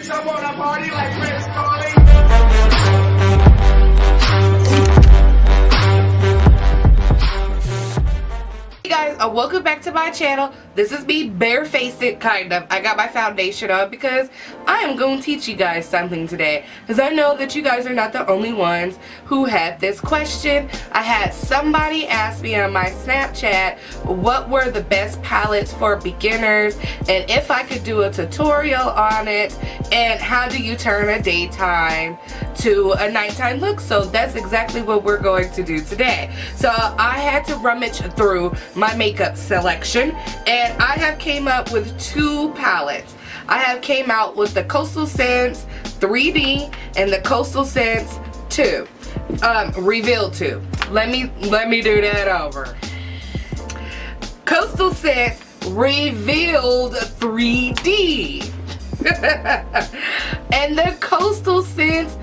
Bitch, I wanna party like Prince Carly. Hey guys, welcome back to my channel. This is me barefaced, kind of. I got my foundation on because I am going to teach you guys something today, because I know that you guys are not the only ones who had this question. I had somebody ask me on my Snapchat what were the best palettes for beginners and if I could do a tutorial on it and how do you turn a daytime to a nighttime look. So that's exactly what we're going to do today. So I had to rummage through my makeup selection and I have came up with two palettes. I have came out with the Coastal Scents 3D and the Coastal Scents 2. Reveal 2. Let me do that over. Coastal Scents Revealed 3D. And the Coastal Scents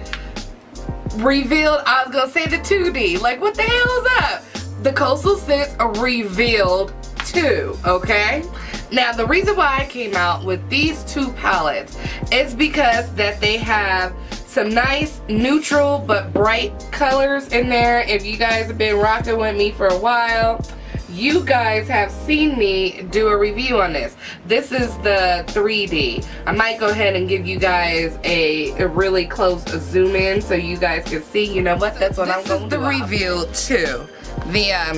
Revealed, I was gonna say the 2D. Like, what the hell is up? The Coastal Scents Revealed 2, okay? Now, the reason why I came out with these two palettes is because that they have some nice neutral but bright colors in there. If you guys have been rocking with me for a while, you guys have seen me do a review on this. This is the 3D. I might go ahead and give you guys a really close zoom in so you guys can see. You know what? That's what I'm going to do. This is the Reveal 2.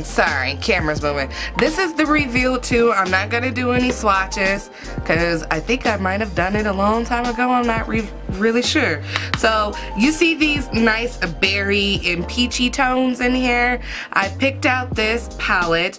Sorry, camera's moving. This is the Reveal 2. I'm not going to do any swatches because I think I might have done it a long time ago. I'm not really sure. So you see these nice berry and peachy tones in here. I picked out this palette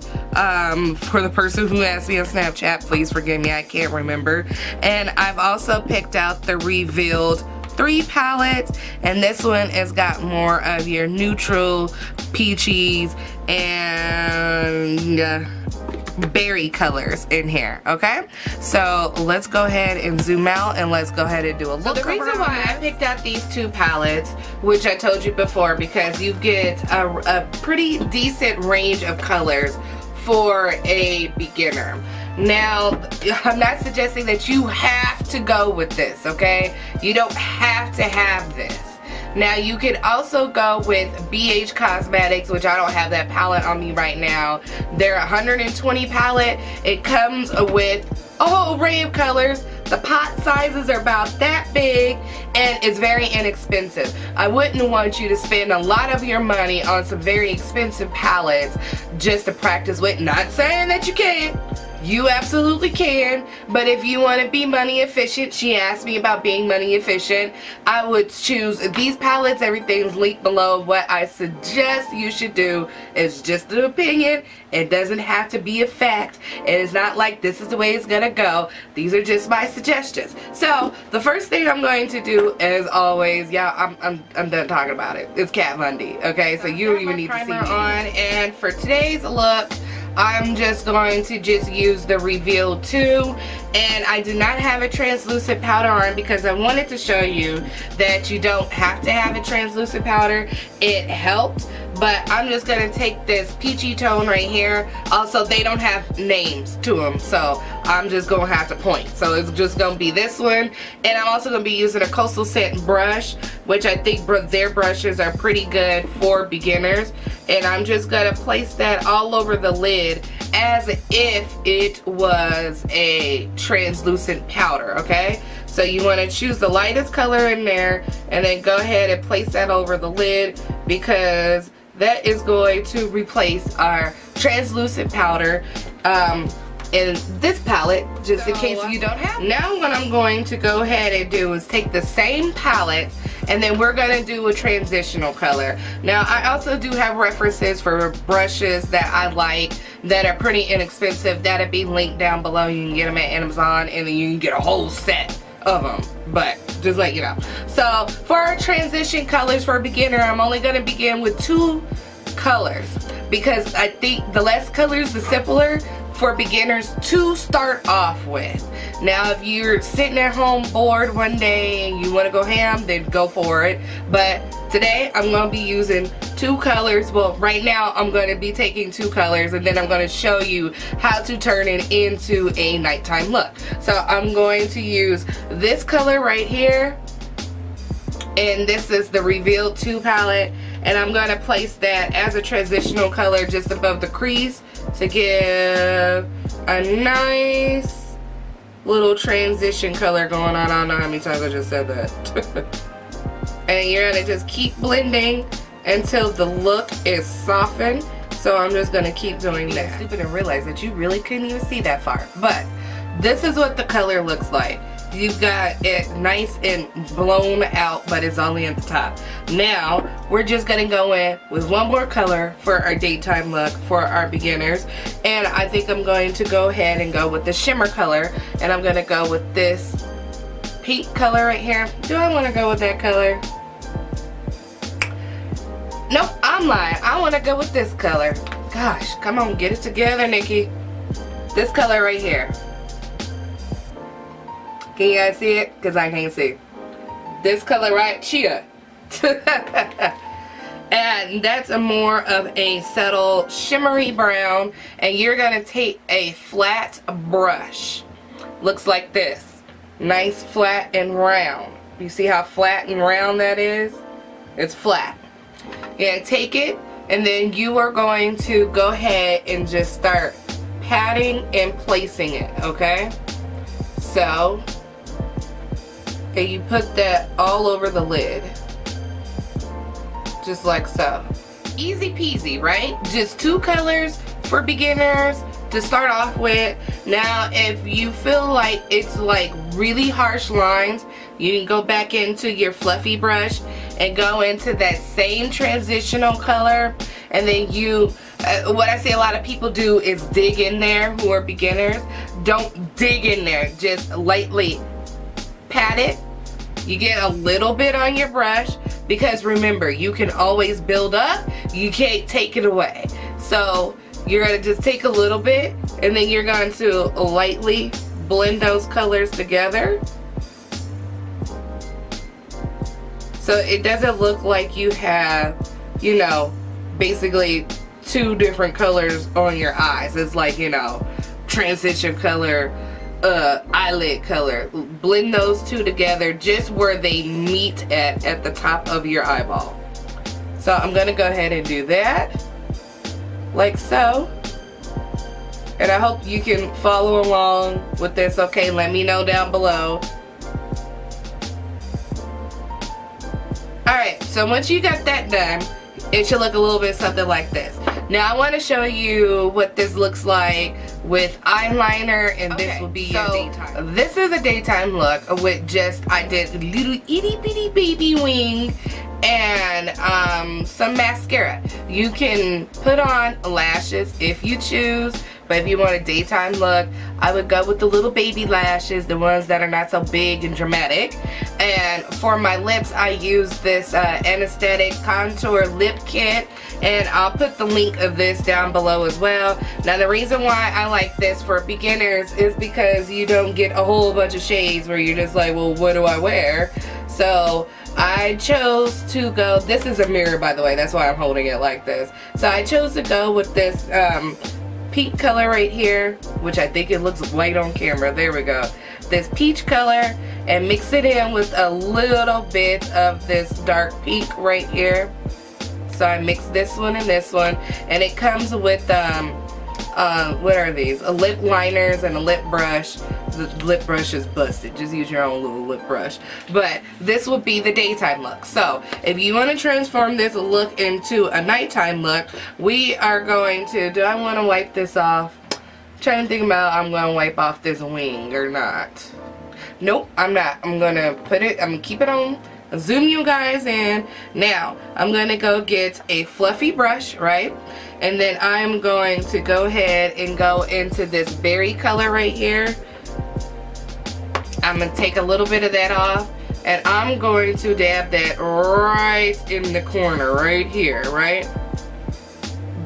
for the person who asked me on Snapchat. Please forgive me, I can't remember. And I've also picked out the Revealed 3 palettes, and this one has got more of your neutral peaches and berry colors in here, okay? So let's go ahead and zoom out and let's go ahead and do a look. So the reason why I picked out these two palettes, which I told you before, because you get a pretty decent range of colors for a beginner. Now, I'm not suggesting that you have to go with this, okay? You don't have to have this. Now, you can also go with BH Cosmetics, which I don't have that palette on me right now. They're 120 palette. It comes with a whole array of colors. The pot sizes are about that big and it's very inexpensive. I wouldn't want you to spend a lot of your money on some very expensive palettes just to practice with. Not saying that you can't. You absolutely can, but if you want to be money efficient, she asked me about being money efficient, I would choose these palettes. Everything's linked below. What I suggest you should do is just an opinion. It doesn't have to be a fact. It is not like this is the way it's gonna go. These are just my suggestions. So the first thing I'm going to do, as always, yeah, I'm done talking about it. It's Kat Von D. Okay, so you don't even need to see me on. And for today's look, I'm just going to use the Reveal 2, and I do not have a translucent powder on because I wanted to show you that you don't have to have a translucent powder. It helped, but I'm just going to take this peachy tone right here. Also, they don't have names to them, so I'm just going to have to point. So it's just going to be this one, and I'm also going to be using a Coastal Scent brush, which I think their brushes are pretty good for beginners. And I'm just going to place that all over the lid as if it was a translucent powder, okay? So you want to choose the lightest color in there and then go ahead and place that over the lid, because that is going to replace our translucent powder in this palette, just in case you don't have it. Now what I'm going to go ahead and do is take the same palette and then we're going to do a transitional color. Now, I also do have references for brushes that I like that are pretty inexpensive. That'll be linked down below. You can get them at Amazon and then you can get a whole set of them, but just let you know. So for our transition colors for a beginner, I'm only going to begin with 2 colors because I think the less colors, the simpler. for beginners to start off with. Now if you're sitting at home bored one day and you want to go ham, then go for it. But today I'm going to be using 2 colors. Well, right now I'm going to be taking 2 colors, and then I'm going to show you how to turn it into a nighttime look. So I'm going to use this color right here, and this is the Reveal 2 palette, and I'm going to place that as a transitional color just above the crease to give a nice little transition color going on. I don't know how many times I just said that. And you're going to just keep blending until the look is softened. So I'm just going to keep doing that. Stupid and realize that you really couldn't even see that far. But this is what the color looks like. You've got it nice and blown out, but it's only at the top. Now, we're just gonna go in with one more color for our daytime look for our beginners. And I think I'm going to go ahead and go with the shimmer color. And I'm gonna go with this pink color right here. Do I wanna go with that color? Nope, I'm lying. I wanna go with this color. Gosh, come on, get it together, Nikki. This color right here. Can you guys see it? Because I can't see. This color right here. And that's a more of a subtle shimmery brown. And you're going to take a flat brush. Looks like this. Nice flat and round. You see how flat and round that is? It's flat. You're going to take it, and then you are going to go ahead and just start patting and placing it, okay? So, and you put that all over the lid. Just like so. Easy peasy, right? Just 2 colors for beginners to start off with. Now, if you feel like it's like really harsh lines, you can go back into your fluffy brush and go into that same transitional color. And then you, what I see a lot of people do is dig in there who are beginners. Don't dig in there, just lightly pat it. You get a little bit on your brush, because remember, you can always build up, you can't take it away. So you're going to just take a little bit, and then you're going to lightly blend those colors together. So it doesn't look like you have, you know, basically 2 different colors on your eyes. It's like, you know, transition color, eyelid color. Blend those 2 together just where they meet at the top of your eyeball. So I'm gonna go ahead and do that like so, and I hope you can follow along with this. Okay, let me know down below. Alright, so once you got that done, it should look a little bit something like this. Now I want to show you what this looks like with eyeliner, and this will be your daytime. This is a daytime look with just, I did a little itty bitty baby wing and some mascara. You can put on lashes if you choose, but if you want a daytime look, I would go with the little baby lashes, the ones that are not so big and dramatic. And for my lips, I use this Anesthetic Contour Lip Kit, and I'll put the link of this down below as well. Now the reason why I like this for beginners is because you don't get a whole bunch of shades where you're just like, well, what do I wear? So I chose to go, this is a mirror by the way, that's why I'm holding it like this. So I chose to go with this pink color right here, which I think it looks white on camera. There we go. This peach color, and mix it in with a little bit of this dark pink right here. So I mix this one and this one, and it comes with what are these? A lip liners and a lip brush. The lip brush is busted. Just use your own little lip brush. But this will be the daytime look. So if you want to transform this look into a nighttime look, we are going to, do I want to wipe this off? I'm trying to think about, I'm going to wipe off this wing or not. Nope, I'm not. I'm going to put it, I'm going to keep it on. Zoom you guys in. Now I'm going to go get a fluffy brush, right? And then I'm going to go ahead and go into this berry color right here. I'm going to take a little bit of that off, and I'm going to dab that right in the corner right here, right?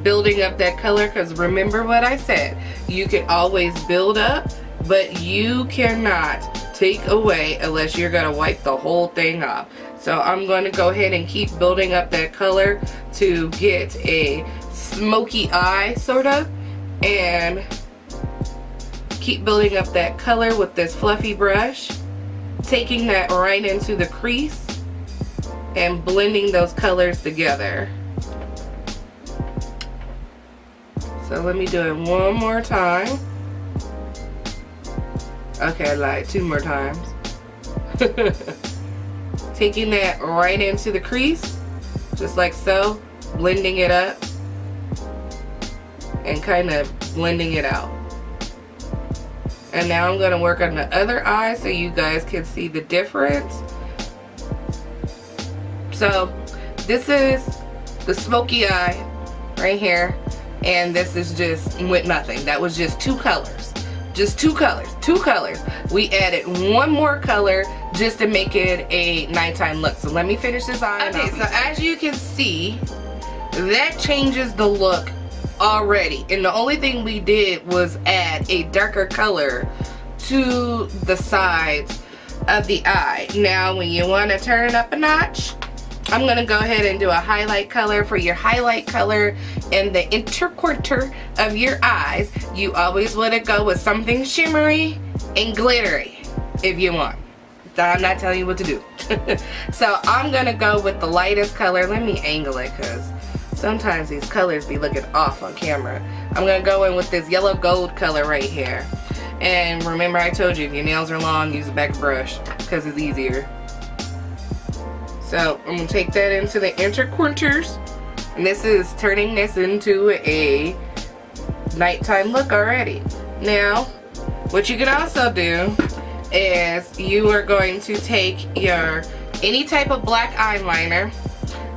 building up that color, because remember what I said, you can always build up, but you cannot take away unless you're gonna wipe the whole thing off. So I'm going to go ahead and keep building up that color to get a smoky eye sort of, and keep building up that color with this fluffy brush, taking that right into the crease and blending those colors together. So let me do it one more time. Okay, like 2 more times. Taking that right into the crease, just like so, blending it up and kind of blending it out. And now I'm going to work on the other eye so you guys can see the difference. So this is the smoky eye right here, and this is just with nothing. That was just 2 colors. Just 2 colors. 2 colors. We added 1 more color just to make it a nighttime look. So let me finish this eye. Okay, so as you can see, that changes the look already, and the only thing we did was add a darker color to the sides of the eye. Now when you want to turn it up a notch, I'm going to go ahead and do a highlight color. For your highlight color in the interquarter of your eyes, you always want to go with something shimmery and glittery if you want. I'm not telling you what to do. So I'm going to go with the lightest color. Let me angle it because sometimes these colors be looking off on camera. I'm going to go in with this yellow gold color right here. And remember, I told you if your nails are long, use a back brush because it's easier. So I'm going to take that into the interquarters. And this is turning this into a nighttime look already. Now, what you can also do is you are going to take your any type of black eyeliner.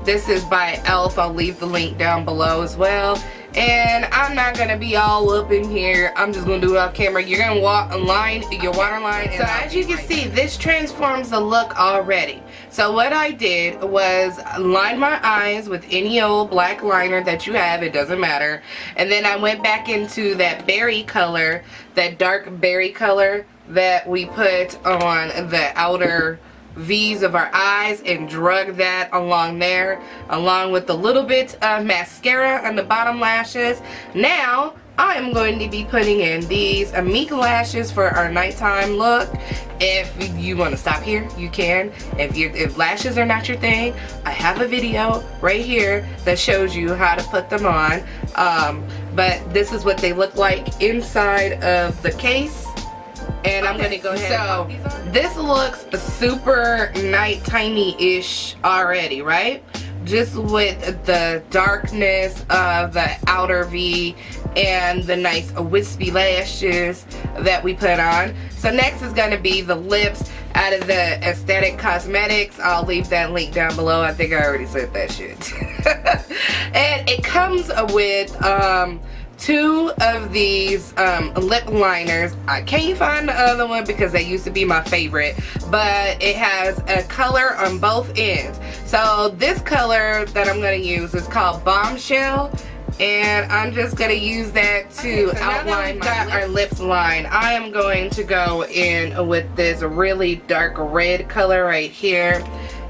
This is by e.l.f. I'll leave the link down below as well. And I'm not going to be all up in here. I'm just going to do it off camera. You're going to line your waterline. So as you can see, this transforms the look already. So what I did was line my eyes with any old black liner that you have. It doesn't matter. And then I went back into that berry color, that dark berry color that we put on the outer V's of our eyes, and drug that along there, along with a little bit of mascara on the bottom lashes. Now I am going to be putting in these Amika lashes for our nighttime look. If you want to stop here, you can. If lashes are not your thing, I have a video right here that shows you how to put them on. But this is what they look like inside of the case. And I'm going to go ahead and pop these on. This looks super nightimey-ish already, right? Just with the darkness of the outer V and the nice wispy lashes that we put on. So next is going to be the lips out of the Aesthetic Cosmetics. I'll leave that link down below. I think I already said that shit. And it comes with 2 of these lip liners. I can't find the other one because they used to be my favorite, but it has a color on both ends. So this color that I'm going to use is called Bombshell, and I'm just going to use that to outline our lips line. I am going to go in with this really dark red color right here,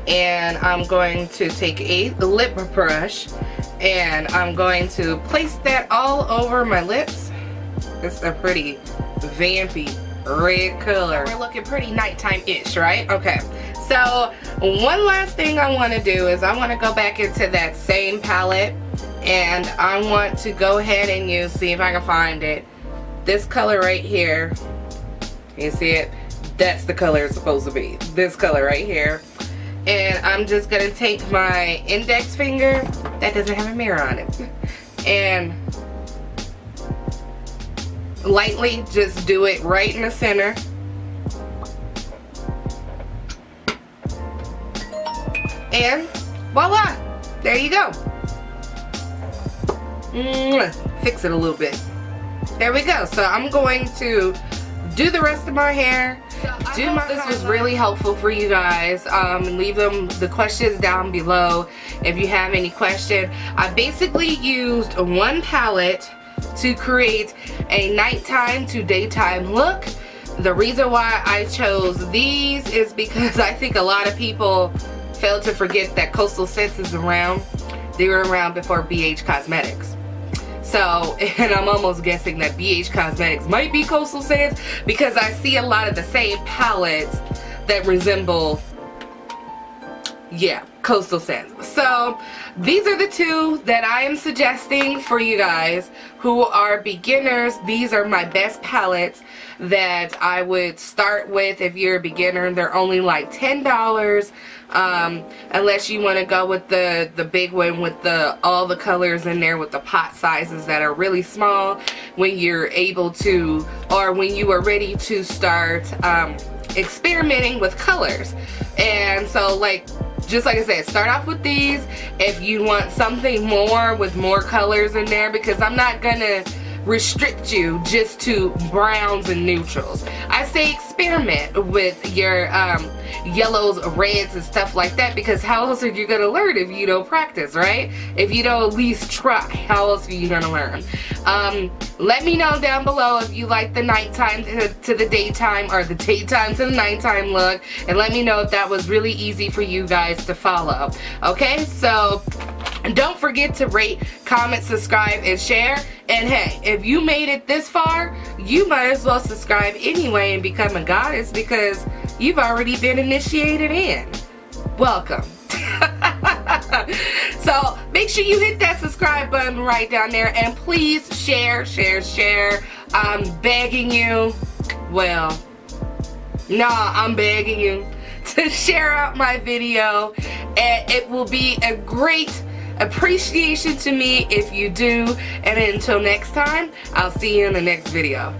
and I'm going to take a lip brush and I'm going to place that all over my lips. It's a pretty vampy red color. We're looking pretty nighttime-ish, right? Okay, so one last thing I want to do is I want to go back into that same palette, and I want to go ahead and use, see if I can find it, this color right here. You see it? That's the color it's supposed to be. This color right here. And I'm just going to take my index finger, that doesn't have a mirror on it, and lightly just do it right in the center. And voila! There you go. Fix it a little bit. There we go. So I'm going to do the rest of my hair. So hope this was really helpful for you guys. Leave them the questions down below if you have any question. I basically used one palette to create a nighttime to daytime look. The reason why I chose these is because I think a lot of people fail to forget that Coastal Scents is around. They were around before BH Cosmetics. So, and I'm almost guessing that BH Cosmetics might be Coastal Scents because I see a lot of the same palettes that resemble, yeah, Coastal Scents. So, these are the two that I am suggesting for you guys who are beginners. These are my best palettes that I would start with if you're a beginner. They're only like $10. Unless you want to go with the big one with all the colors in there with the pot sizes that are really small, when you're able to, or when you are ready to start experimenting with colors. And so, like, just like I said, start off with these if you want something more with more colors in there, because I'm not gonna restrict you just to browns and neutrals. I say experiment with your yellows, reds, and stuff like that, because how else are you gonna learn if you don't practice, right? If you don't at least try, how else are you gonna learn? Let me know down below if you like the nighttime to the daytime, or the daytime to the nighttime look, and let me know if that was really easy for you guys to follow. Okay, so don't forget to rate, comment, subscribe, and share. And hey, if you made it this far, you might as well subscribe anyway and become a goddess, because you've already been initiated in. Welcome. So make sure you hit that subscribe button right down there, and please share. I'm begging you, well, nah, I'm begging you to share out my video, and it will be a great appreciation to me if you do. And until next time, I'll see you in the next video.